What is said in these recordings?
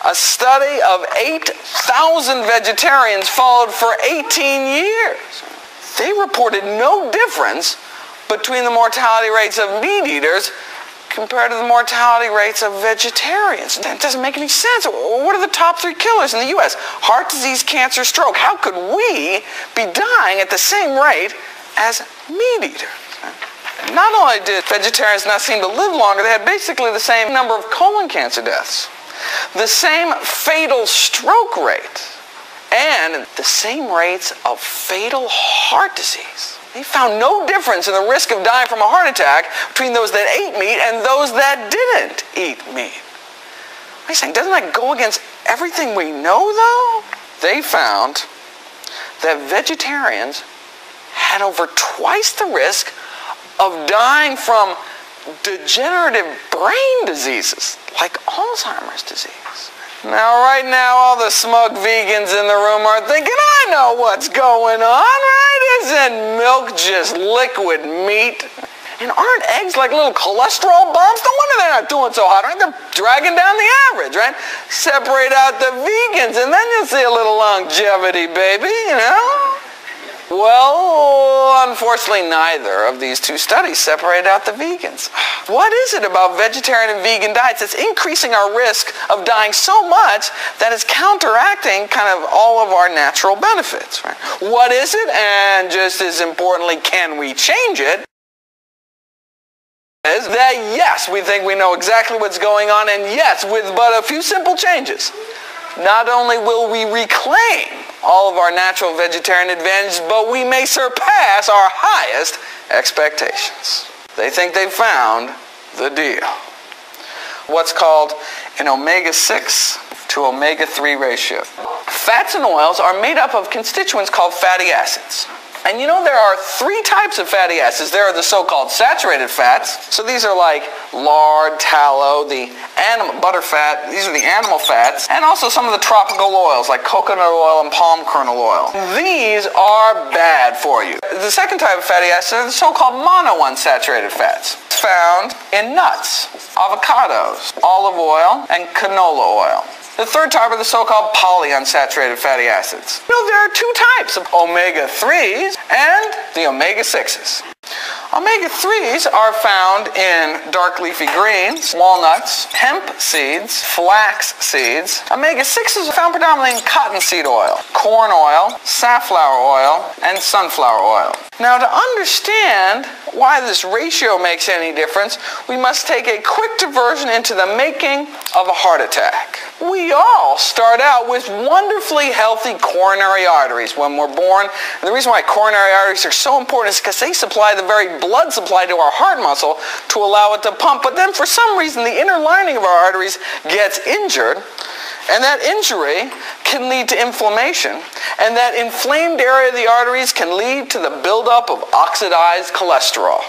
A study of 8,000 vegetarians followed for 18 years. They reported no difference between the mortality rates of meat eaters compared to the mortality rates of vegetarians. That doesn't make any sense. What are the top 3 killers in the U.S.? Heart disease, cancer, stroke. How could we be dying at the same rate as meat eaters? Not only did vegetarians not seem to live longer, they had basically the same number of colon cancer deaths, the same fatal stroke rate, and the same rates of fatal heart disease. They found no difference in the risk of dying from a heart attack between those that ate meat and those that didn't eat meat. What are you saying? Doesn't that go against everything we know, though? They found that vegetarians had over twice the risk of dying from degenerative brain diseases like Alzheimer's disease. Now, right now, all the smug vegans in the room are thinking, I know what's going on, right? Isn't milk just liquid meat? And aren't eggs like little cholesterol bombs? No wonder they're not doing so hot, right? They're dragging down the average, right? Separate out the vegans, and then you'll see a little longevity, baby, you know? Well, unfortunately, neither of these 2 studies separated out the vegans. What is it about vegetarian and vegan diets that's increasing our risk of dying so much that it's counteracting kind of all of our natural benefits? Right? What is it? And just as importantly, can we change it? Is that yes, we think we know exactly what's going on, and yes, with but a few simple changes, not only will we reclaim all of our natural vegetarian advantages, but we may surpass our highest expectations. They think they've found the deal. What's called an omega-6 to omega-3 ratio. Fats and oils are made up of constituents called fatty acids. And you know there are 3 types of fatty acids. There are the so-called saturated fats. So these are like lard, tallow, the butter fat. These are the animal fats. And also some of the tropical oils like coconut oil and palm kernel oil. These are bad for you. The second type of fatty acids are the so-called monounsaturated fats. It's found in nuts, avocados, olive oil, and canola oil. The third type are the so-called polyunsaturated fatty acids. You know, there are 2 types of omega-3s and the omega-6s. Omega-3s are found in dark leafy greens, walnuts, hemp seeds, flax seeds. Omega-6s are found predominantly in cottonseed oil, corn oil, safflower oil, and sunflower oil. Now, to understand why this ratio makes any difference, we must take a quick diversion into the making of a heart attack. We all start out with wonderfully healthy coronary arteries when we're born. And the reason why coronary arteries are so important is because they supply the very blood supply to our heart muscle to allow it to pump. But then for some reason, the inner lining of our arteries gets injured. And that injury can lead to inflammation. And that inflamed area of the arteries can lead to the buildup of oxidized cholesterol.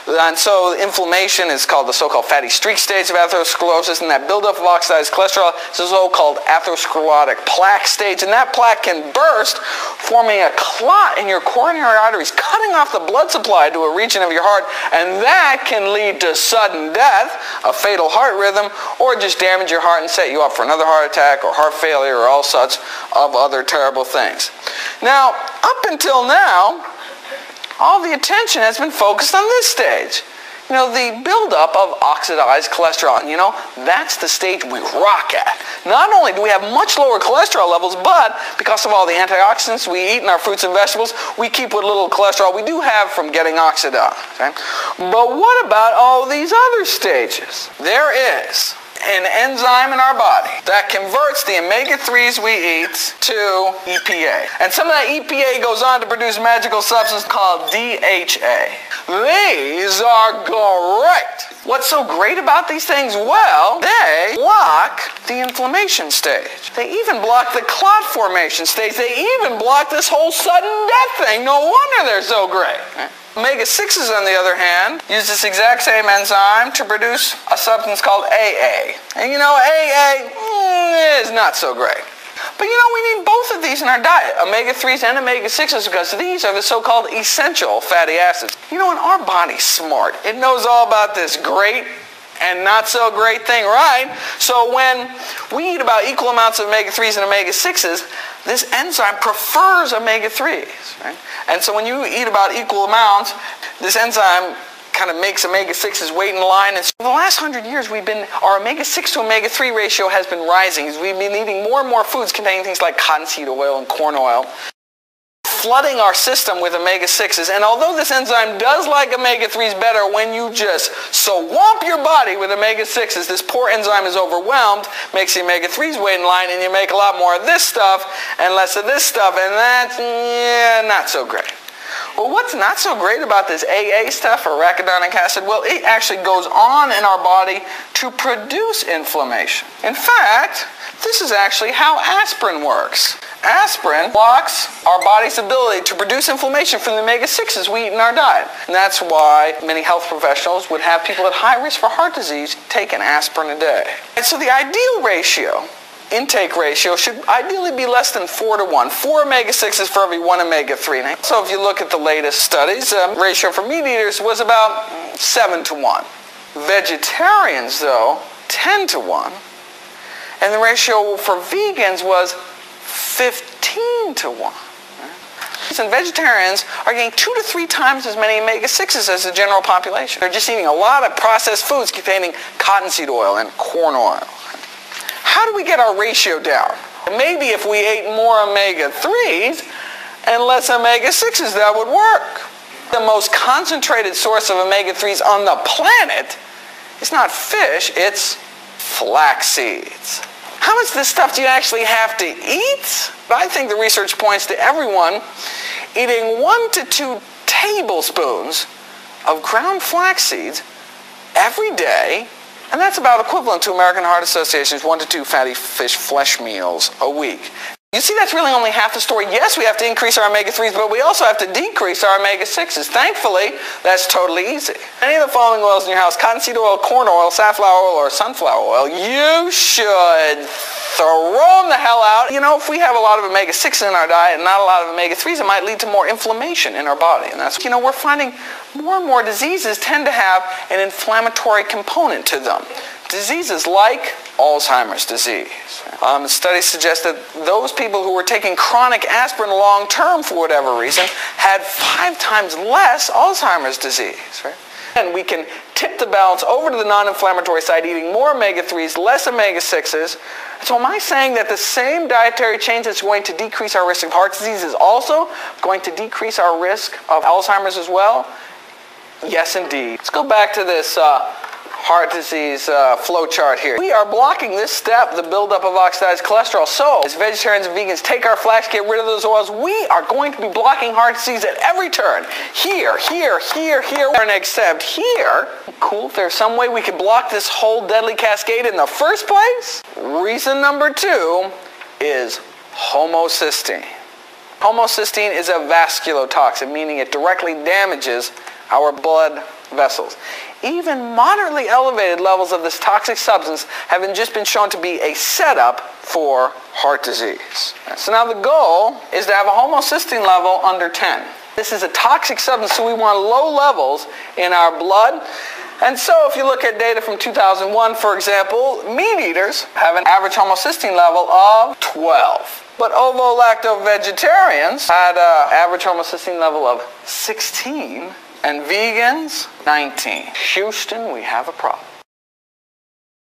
And so inflammation is called the so-called fatty streak stage of atherosclerosis, and that buildup of oxidized cholesterol is the so-called atherosclerotic plaque stage, and that plaque can burst, forming a clot in your coronary arteries, cutting off the blood supply to a region of your heart, and that can lead to sudden death, a fatal heart rhythm, or just damage your heart and set you up for another heart attack or heart failure or all sorts of other terrible things. Now, up until now, all the attention has been focused on this stage. You know, the buildup of oxidized cholesterol. And you know, that's the stage we rock at. Not only do we have much lower cholesterol levels, but because of all the antioxidants we eat in our fruits and vegetables, we keep what little cholesterol we do have from getting oxidized. Okay? But what about all these other stages? There is an enzyme in our body that converts the omega-3s we eat to EPA. And some of that EPA goes on to produce a magical substance called DHA. These are great. What's so great about these things? Well, they block the inflammation stage. They even block the clot formation stage. They even block this whole sudden death thing. No wonder they're so great. Omega-6s, on the other hand, use this exact same enzyme to produce a substance called AA. And you know, AA is not so great. But you know, we need both of these in our diet, omega-3s and omega-6s, because these are the so-called essential fatty acids. You know, and our body's smart. It knows all about this great and not so great thing, right? So when we eat about equal amounts of omega-3s and omega-6s, this enzyme prefers omega-3s, right? And so when you eat about equal amounts, this enzyme kind of makes omega-6s wait in line. And so for the last 100 years, our omega-6 to omega-3 ratio has been rising. We've been eating more and more foods containing things like cottonseed oil and corn oil, flooding our system with omega-6s. And although this enzyme does like omega-3s better when you just swamp your body with omega-6s, this poor enzyme is overwhelmed, makes the omega-3s wait in line, and you make a lot more of this stuff and less of this stuff, and that's, not so great. Well, what's not so great about this AA stuff, or arachidonic acid? Well, it actually goes on in our body to produce inflammation. In fact, this is actually how aspirin works. Aspirin blocks our body's ability to produce inflammation from the omega-6s we eat in our diet. And that's why many health professionals would have people at high risk for heart disease take an aspirin a day. And so the ideal intake ratio should ideally be less than 4 to 1. 4 omega-6s for every 1 omega-3. So if you look at the latest studies, ratio for meat eaters was about 7 to 1. Vegetarians, though, 10 to 1. And the ratio for vegans was 15 to 1. And vegetarians are getting 2 to 3 times as many omega-6s as the general population. They're just eating a lot of processed foods containing cottonseed oil and corn oil. How do we get our ratio down? Maybe if we ate more omega-3s and less omega-6s, that would work. The most concentrated source of omega-3s on the planet is not fish, it's flax seeds. How much of this stuff do you actually have to eat? I think the research points to everyone eating 1 to 2 tablespoons of ground flax seeds every day, and that's about equivalent to American Heart Association's 1 to 2 fatty fish flesh meals a week. You see, that's really only half the story. Yes, we have to increase our omega-3s, but we also have to decrease our omega-6s. Thankfully, that's totally easy. Any of the following oils in your house, cottonseed oil, corn oil, safflower oil, or sunflower oil, you should throw them the hell out. You know, if we have a lot of omega-6s in our diet and not a lot of omega-3s, it might lead to more inflammation in our body. And that's, we're finding more and more diseases tend to have an inflammatory component to them. Diseases like Alzheimer's disease. Studies suggest that those people who were taking chronic aspirin long-term for whatever reason had 5 times less Alzheimer's disease. Right? And we can tip the balance over to the non-inflammatory side, eating more omega-3s, less omega-6s. So am I saying that the same dietary change that's going to decrease our risk of heart disease is also going to decrease our risk of Alzheimer's as well? Yes, indeed. Let's go back to this heart disease flow chart here. We are blocking this step, the buildup of oxidized cholesterol. So, as vegetarians and vegans take our flax, get rid of those oils, we are going to be blocking heart disease at every turn. Here, and except here. Cool, if there's some way we could block this whole deadly cascade in the first place. Reason number 2 is homocysteine. Homocysteine is a vasculotoxin, meaning it directly damages our blood vessels. Even moderately elevated levels of this toxic substance have just been shown to be a setup for heart disease. So now the goal is to have a homocysteine level under 10. This is a toxic substance, so we want low levels in our blood. And so if you look at data from 2001, for example, meat eaters have an average homocysteine level of 12. But ovo-lacto-vegetarians had an average homocysteine level of 16. And vegans, 19. Houston, we have a problem.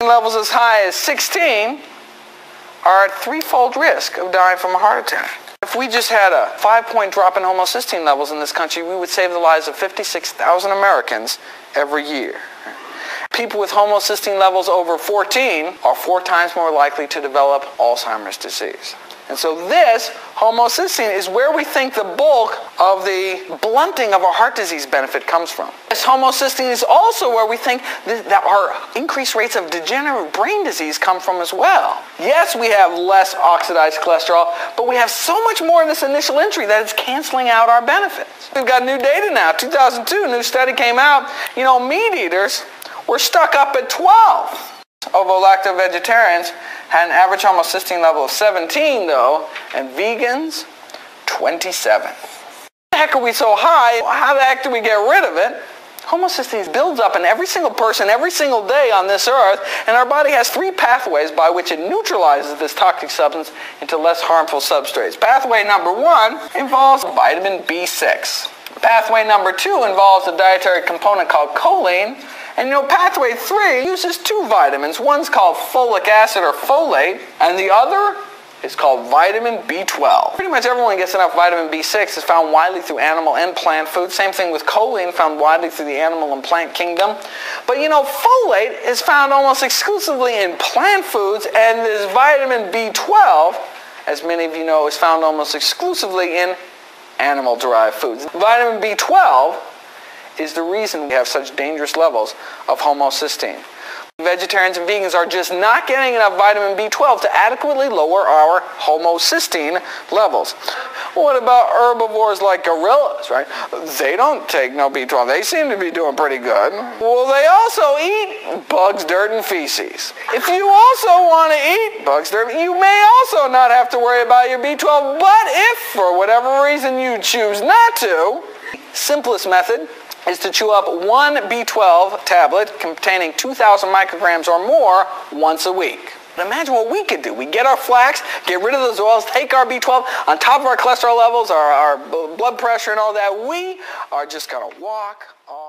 Levels as high as 16 are at 3-fold risk of dying from a heart attack. If we just had a 5-point drop in homocysteine levels in this country, we would save the lives of 56,000 Americans every year. People with homocysteine levels over 14 are 4 times more likely to develop Alzheimer's disease. And so this, homocysteine, is where we think the bulk of the blunting of our heart disease benefit comes from. This homocysteine is also where we think that our increased rates of degenerative brain disease come from as well. Yes, we have less oxidized cholesterol, but we have so much more in this initial entry that it's canceling out our benefits. We've got new data now. 2002, a new study came out. Meat eaters were stuck up at 12. Ovo-lacto-vegetarians had an average homocysteine level of 17, though, and vegans, 27. Why the heck are we so high? How the heck do we get rid of it? Homocysteine builds up in every single person every single day on this earth, and our body has 3 pathways by which it neutralizes this toxic substance into less harmful substrates. Pathway number 1 involves vitamin B6. Pathway number 2 involves a dietary component called choline. And pathway 3 uses 2 vitamins. One's called folic acid or folate, and the other is called vitamin B12. Pretty much everyone gets enough vitamin B6. It's found widely through animal and plant food. Same thing with choline, found widely through the animal and plant kingdom. But folate is found almost exclusively in plant foods, and this vitamin B12, as many of you know, is found almost exclusively in animal-derived foods. Vitamin B12 is the reason we have such dangerous levels of homocysteine. Vegetarians and vegans are just not getting enough vitamin B12 to adequately lower our homocysteine levels. What about herbivores like gorillas, right? They don't take no B12. They seem to be doing pretty good. Well, they also eat bugs, dirt, and feces. If you also want to eat bugs, dirt, you may also not have to worry about your B12, but if, for whatever reason, you choose not to, simplest method is to chew up 1 B12 tablet containing 2,000 micrograms or more once a week. But imagine what we could do. We get our flax, get rid of those oils, take our B12, on top of our cholesterol levels, our blood pressure and all that, we are just going to walk all